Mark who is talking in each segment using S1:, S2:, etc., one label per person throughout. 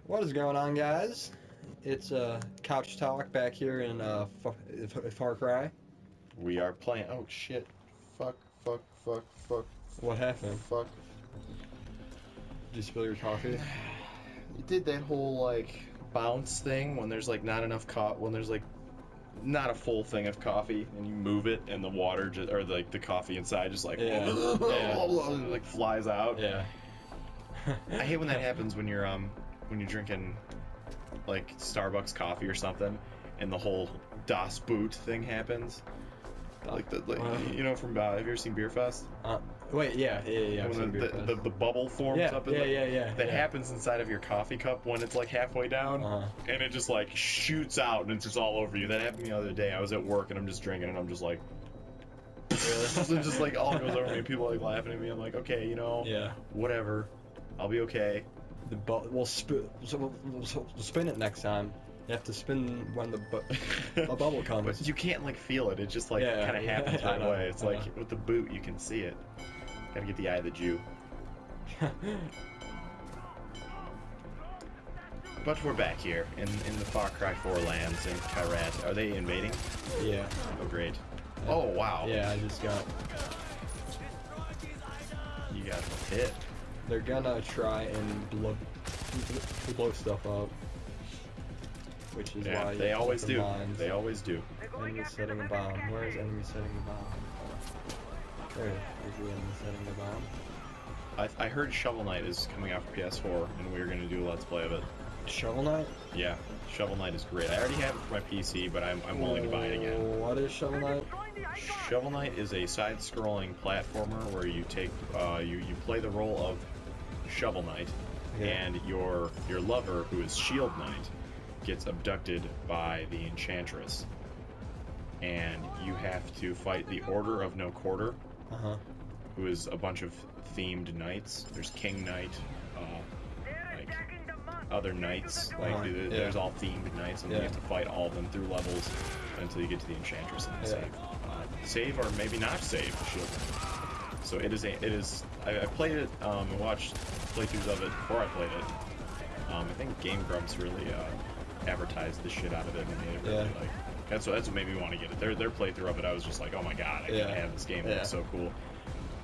S1: What is going on, guys? It's Couch Talk back here in Farcry.
S2: We are playing. Oh shit! Fuck!
S1: What happened?
S2: Fuck!
S1: Did you spill your coffee?
S2: You did that whole like bounce thing when there's like not enough when there's like not a full thing of coffee, and you move it, and the water or like the coffee inside just like like flies out.
S1: Yeah.
S2: I hate when that happens when you're drinking like Starbucks coffee or something, and the whole Das Boot thing happens. Like you know, from have you ever seen Beer Fest?
S1: Wait, yeah.
S2: When the bubble forms up in that happens inside of your coffee cup when it's like halfway down, and it just like shoots out and it's just all over you. That happened to me the other day. I was at work and I'm just drinking and I'm just like, really? It just like all goes over me. And people are like laughing at me. I'm like, okay, whatever, I'll be okay.
S1: We'll spin it next time. You have to spin when a bubble comes.
S2: But you can't like feel it. It just like kind of happens right away. It's like with the boot, you can see it. Gotta get the eye of the Jew. But we're back here in the Far Cry 4 lands in Kyrat. Are they invading?
S1: Yeah.
S2: Oh great. Oh wow.
S1: Yeah, I just got.
S2: You got hit.
S1: They're gonna try and blow stuff up. Which is why
S2: they always do.
S1: Mines.
S2: They always do.
S1: Enemy setting a bomb. Where is enemy setting a bomb? There is the enemy setting a bomb.
S2: I heard Shovel Knight is coming out for PS4, and we're gonna do a Let's Play of it.
S1: Shovel Knight?
S2: Yeah, Shovel Knight is great. I already have it for my PC, but I'm willing to buy it again.
S1: What is Shovel Knight?
S2: Shovel Knight is a side-scrolling platformer where you take you play the role of Shovel Knight, and your lover, who is Shield Knight, gets abducted by the Enchantress, and you have to fight the Order of No Quarter, who is a bunch of themed knights. There's King Knight, like other knights, there's all themed knights, and you have to fight all of them through levels until you get to the Enchantress and save or maybe not save Shield Knight. So it is. I played it and watched playthroughs of it before I played it. I think Game Grumps really advertised the shit out of it and made it really like that's what made me want to get it. Their playthrough of it, I was just like, oh my god, I gotta have this game. It's so cool.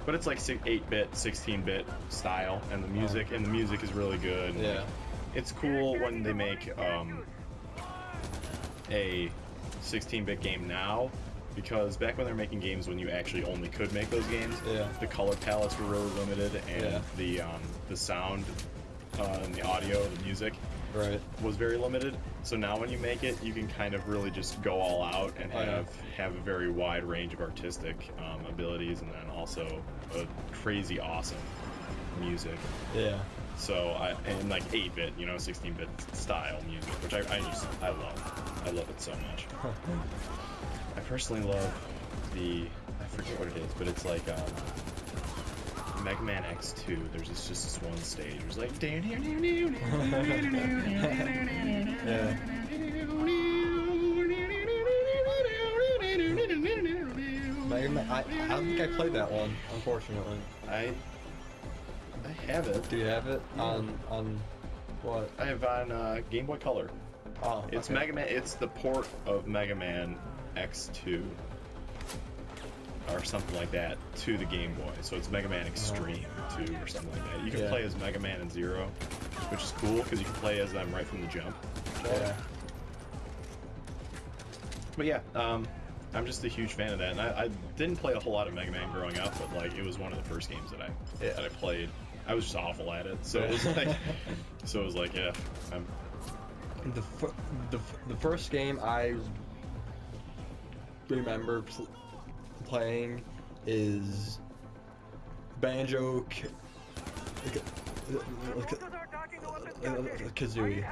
S2: But it's like 8-bit, 16-bit style, and the music is really good. It's cool when they make a 16-bit game now, because back when they're making games when you actually only could make those games, the color palettes were really limited, and the sound and the audio, the music was very limited. So now when you make it, you can kind of really just go all out and have a very wide range of artistic abilities, and then also a crazy awesome music. So and like 8-bit, 16-bit style music, which I love. I love it so much. I personally love I forget what it is, but it's like Mega Man X2, there's just this one stage. It was like I
S1: don't think I played that one, unfortunately.
S2: I have it.
S1: Do you have it on what?
S2: I have on Game Boy Color.
S1: Oh,
S2: it's Mega Man. It's the port of Mega Man X2. Or something like that to the Game Boy, so it's Mega Man Extreme 2 or something like that. You can play as Mega Man and Zero, which is cool because you can play as them right from the jump. But yeah, I'm just a huge fan of that, and I didn't play a whole lot of Mega Man growing up, but like it was one of the first games that I played. I was just awful at it, so it was like
S1: the first game I remember playing is Banjo Kazooie.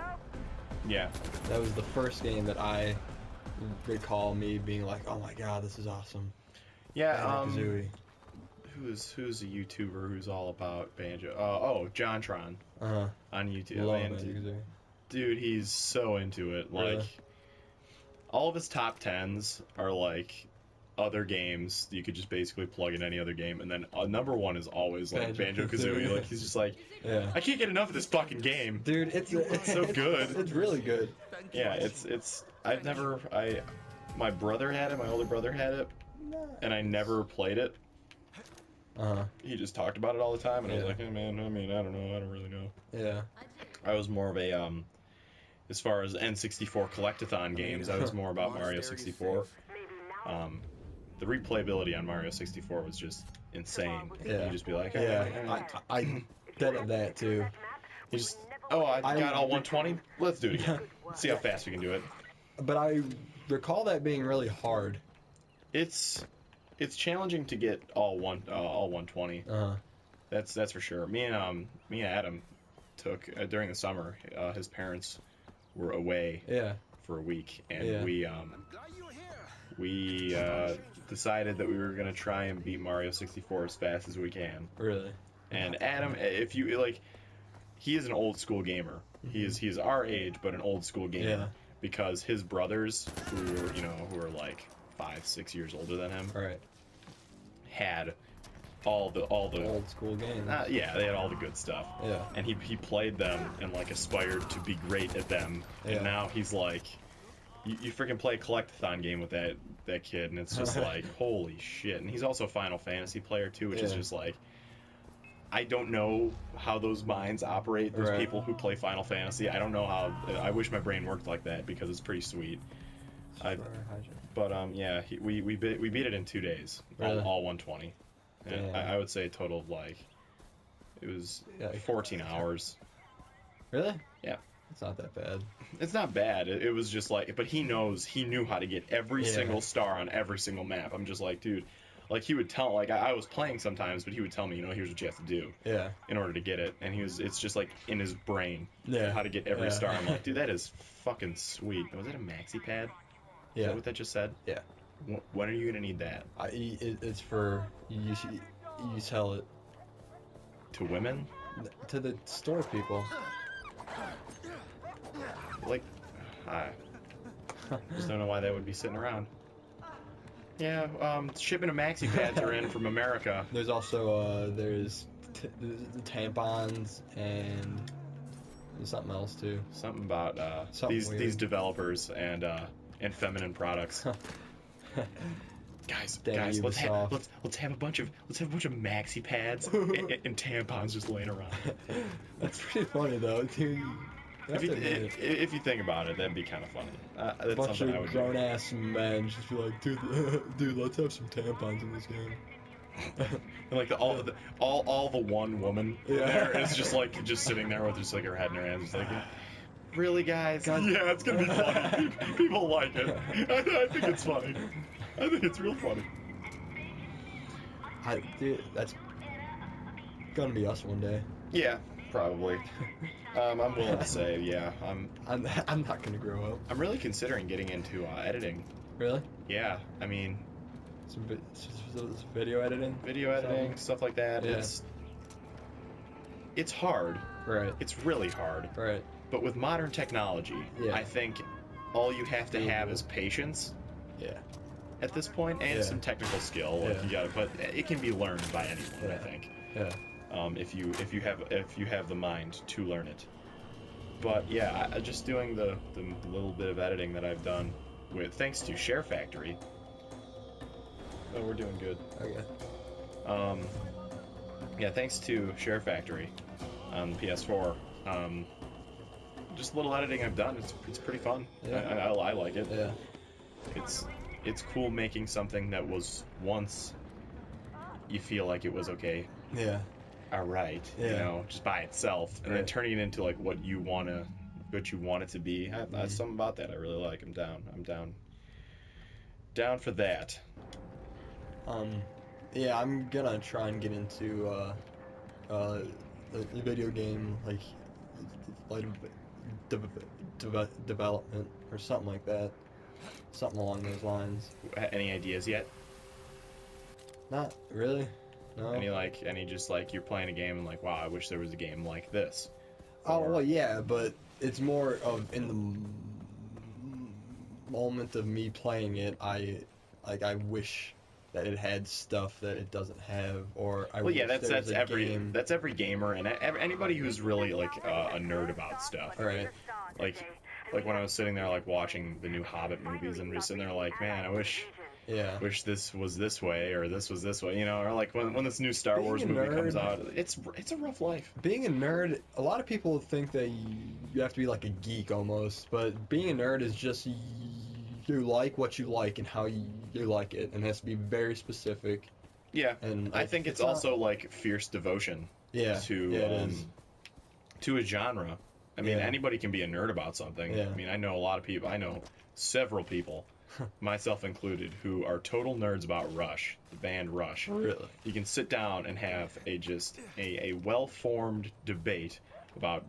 S2: Yeah,
S1: that was the first game that I recall me being like, "Oh my god, this is awesome."
S2: Yeah,
S1: Kazooie.
S2: Who's a YouTuber who's all about Banjo? JonTron on YouTube.
S1: Love
S2: dude, he's so into it. Like, all of his top 10s are like other games. You could just basically plug in any other game, and then number one is always like
S1: Banjo-Kazooie.
S2: Banjo-Kazooie. Like he's just like,
S1: Yeah.
S2: I can't get enough of this fucking game.
S1: Dude, it's
S2: so good.
S1: It's really good.
S2: Yeah, it's my brother had it, my older brother had it, and I never played it. He just talked about it all the time, and I was like, hey man, I mean, I don't know, I don't really know.
S1: Yeah.
S2: I was more of a as far as N64 collectathon games, I was more about Mario 64. The replayability on Mario 64 was just insane.
S1: Yeah.
S2: You just be like,
S1: I did at that too.
S2: You just, I got all 120. Let's do it again. See how fast we can do it.
S1: But I recall that being really hard.
S2: It's challenging to get all 120. That's for sure. Me and Adam took during the summer. His parents were away for a week, and we decided that we were gonna try and beat Mario 64 as fast as we can.
S1: Really?
S2: And Adam, if you like, he is an old school gamer. He is our age, but an old school gamer because his brothers, who are like 5-6 years older than him, had all the
S1: old school games.
S2: they had all the good stuff.
S1: Yeah.
S2: And he played them and like aspired to be great at them. And now he's like, you freaking play a collectathon game with that kid, and it's just like, holy shit. And he's also a Final Fantasy player too, which is just like, I don't know how those minds operate. Those people who play Final Fantasy, I don't know how. I wish my brain worked like that because it's pretty sweet. But we beat it in 2 days, all 120. And I would say a total of it was 14 hours.
S1: Really?
S2: Yeah.
S1: It's not that bad.
S2: It's not bad. It was just like, but he knew how to get every single star on every single map. I'm just like, dude, like he would tell, like I was playing sometimes, but he would tell me, here's what you have to do. Yeah. In order to get it, and it's just like in his brain. Yeah. How to get every star. I'm like, dude, that is fucking sweet. Was it a maxi pad? Is that what that just said? Yeah. When are you gonna need that?
S1: It's for you sell it
S2: to women,
S1: to the store people.
S2: Like, I just don't know why they would be sitting around. Yeah, shipment of maxi pads are in from America.
S1: There's also there's the tampons and something else too.
S2: Something about these developers and feminine products. Guys, let's have a bunch of maxi pads and tampons just laying around.
S1: That's pretty funny though, dude.
S2: If you think about it, that'd be kind of funny. That's
S1: a bunch of grown ass men just be like, dude, let's have some tampons in this game.
S2: And like all the one woman there is just sitting there with just like her head in her hands, just like, really, guys? Yeah, it's gonna be funny. People like it. I think it's funny. I think it's real funny.
S1: Dude, that's gonna be us one day.
S2: Yeah, probably. I'm willing to say, yeah.
S1: I'm not gonna grow up.
S2: I'm really considering getting into editing.
S1: Really?
S2: Yeah, I mean,
S1: some video editing.
S2: Video editing, stuff like that. Yeah. It's hard. Right. It's really hard. Right. But with modern technology, I think all you have to have is patience. Yeah. At this point, and some technical skill, like you got, but it can be learned by anyone. I think. Yeah. If you have the mind to learn it. But yeah, I just doing the little bit of editing that I've done thanks to Share Factory. Oh, we're doing good. Okay. Yeah, thanks to Share Factory on the PS4. Just a little editing I've done. It's pretty fun. Yeah. I like it. Yeah. It's cool making something that was once you feel like it was okay. Yeah. All right. Yeah. Just by itself, and then turning it into like what you want it to be. That's something about that I really like. I'm down for that.
S1: Yeah, I'm gonna try and get into the video game like development or something like that. Something along those lines.
S2: Any ideas yet?
S1: Not really. No.
S2: Any just like you're playing a game and like, wow, I wish there was a game like this.
S1: Oh, well, yeah, but it's more of in the moment of me playing it, I like I wish that it had stuff that it doesn't have, or I
S2: Well,
S1: wish
S2: yeah,
S1: there was
S2: that's
S1: a
S2: every
S1: game.
S2: that's every gamer and anybody who's really like a nerd about stuff.
S1: Right.
S2: Like when I was sitting there like watching the new Hobbit movies and just sitting there like, man, I
S1: Yeah.
S2: wish this was this way or this was this way, you know, or like when this new Star
S1: Being
S2: Wars
S1: a
S2: movie comes
S1: nerd-
S2: out, it's a rough life.
S1: Being a nerd, a lot of people think that you have to be like a geek almost, but being a nerd is just you like what you like and how you like it, and it has to be very specific.
S2: Yeah,
S1: And
S2: I think it's
S1: not-
S2: also like fierce devotion
S1: yeah
S2: to
S1: it is.
S2: to a genre. I mean,
S1: Yeah.
S2: anybody can be a nerd about something.
S1: Yeah.
S2: I mean, I know a lot of people. I know several people, myself included, who are total nerds about Rush, the band Rush.
S1: Really.
S2: You can sit down and have a well-formed debate about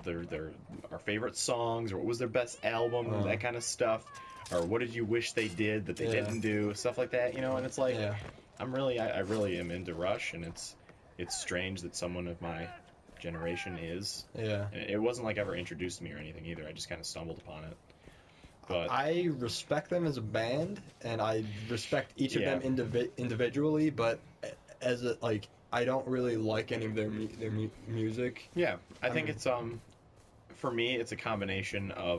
S2: our favorite songs, or what was their best album, that kind of stuff, or what did you wish they did that they
S1: Yeah.
S2: didn't do, stuff like that. You know, and it's like
S1: Yeah.
S2: I really am into Rush, and it's strange that someone of my generation is.
S1: Yeah.
S2: And it wasn't like ever introduced to me or anything either. I just kind of stumbled upon it. But
S1: I respect them as a band, and I respect each of
S2: Yeah.
S1: them individually, but as a, like, I don't really like any of their music.
S2: yeah, I think
S1: mean-
S2: it's for me it's a combination of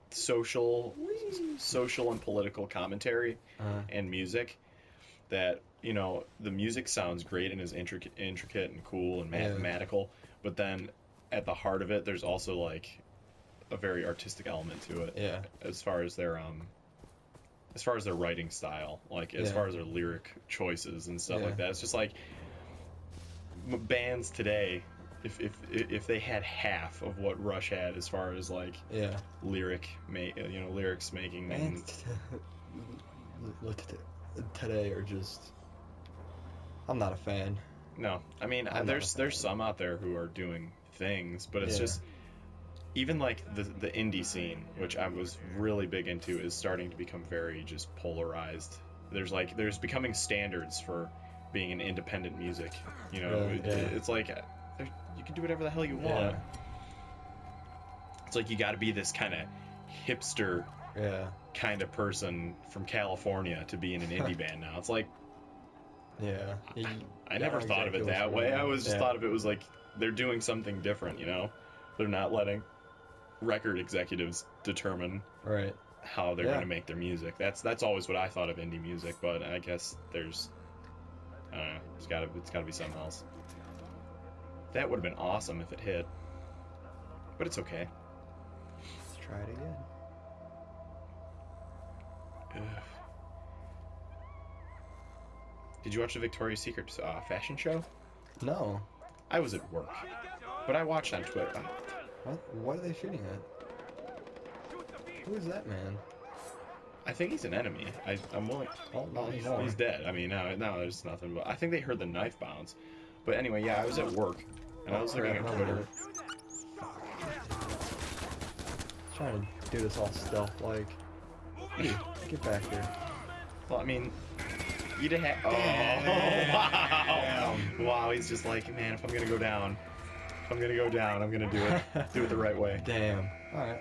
S2: social and political commentary and music that, you know, the music sounds great and is intricate and cool and mathematical, but then at the heart of it there's also like a very artistic element to it.
S1: Yeah.
S2: As far as their writing style, like as
S1: Yeah.
S2: far as their lyric choices and stuff
S1: Yeah.
S2: like that. It's just like bands today, if they had half of what Rush had as far as like
S1: Yeah.
S2: lyrics making and
S1: Bands today are just. I'm not a fan.
S2: no, I mean
S1: I'm not a fan.
S2: there's some out there who are doing things, but it's
S1: Yeah.
S2: just even like the indie scene, which I was really big into, is starting to become very just polarized. There's becoming standards for being an independent music. You know,
S1: Really? Yeah.
S2: it's like you can do whatever the hell you want.
S1: Yeah.
S2: It's like you got to be this kind of hipster
S1: Yeah.
S2: kind of person from California to be in an indie band now. It's like
S1: Yeah.
S2: I never thought of it that way. I always just thought of it was like they're doing something different, you know? They're not letting record executives determine
S1: Right.
S2: how they're
S1: Yeah.
S2: going to make their music. That's always what I thought of indie music, but I guess there's I don't know, it's got to be something else. That would have been awesome if it hit. But it's okay.
S1: Let's try it again.
S2: Ugh. Did you watch the Victoria's Secret fashion show?
S1: No.
S2: I was at work, but I watched on Twitter.
S1: What are they shooting at? Who is that man?
S2: I think he's an enemy. I'm willing.
S1: Oh,
S2: Oh, he's dead. I mean, now there's nothing. But I think they heard the knife bounce. But anyway, yeah, I was at work and I was looking at Twitter.
S1: Trying to do this all stealth like. Get back here.
S2: Well, I mean, you'd have. Oh, wow! Wow, he's just like, man, if I'm gonna go down, I'm gonna do it. Do it the right way.
S1: Damn. Alright,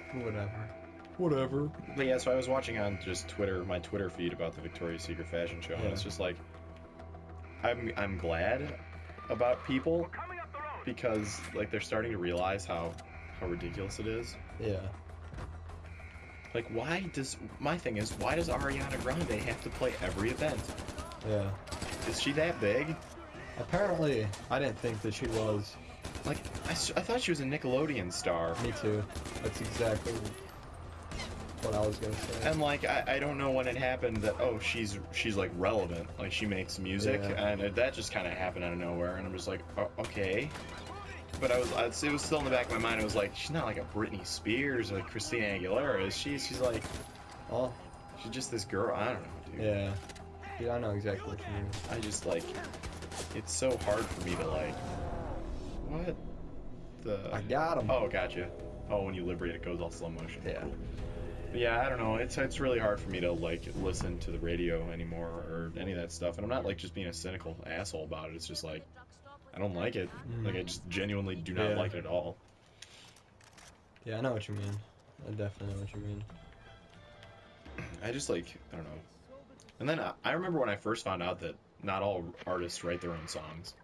S1: whatever.
S2: But yeah, so I was watching on just Twitter, my Twitter feed about the Victoria's Secret fashion show, and
S1: Yeah.
S2: it's just like, I'm glad about people because like they're starting to realize how ridiculous it is.
S1: Yeah.
S2: Like, my thing is, why does Ariana Grande have to play every event?
S1: Yeah.
S2: Is she that big?
S1: Apparently, I didn't think that she was.
S2: Like, I thought she was a Nickelodeon star.
S1: Me too. That's exactly what I was gonna say.
S2: And like, I don't know when it happened that, oh, she's like relevant, like she makes music,
S1: Yeah.
S2: and that just kind of happened out of nowhere, and I'm just like, oh, okay. But it was still in the back of my mind. It was like, she's not like a Britney Spears or like Christina Aguilera, is she? She's like,
S1: Oh,
S2: she's just this girl. I don't know, dude.
S1: yeah. Dude, I know exactly what you mean.
S2: I just like, it's so hard for me to like, what the?
S1: I got him.
S2: Oh, gotcha. Oh, when you liberate, it goes all slow motion.
S1: Yeah.
S2: But yeah, I don't know. It's really hard for me to like listen to the radio anymore or any of that stuff. And I'm not like just being a cynical asshole about it. It's just like I don't like it. Like I just genuinely do not
S1: Yeah.
S2: like it at all.
S1: Yeah, I know what you mean. I definitely know what you mean.
S2: I just like, I don't know. And then I remember when I first found out that not all artists write their own songs.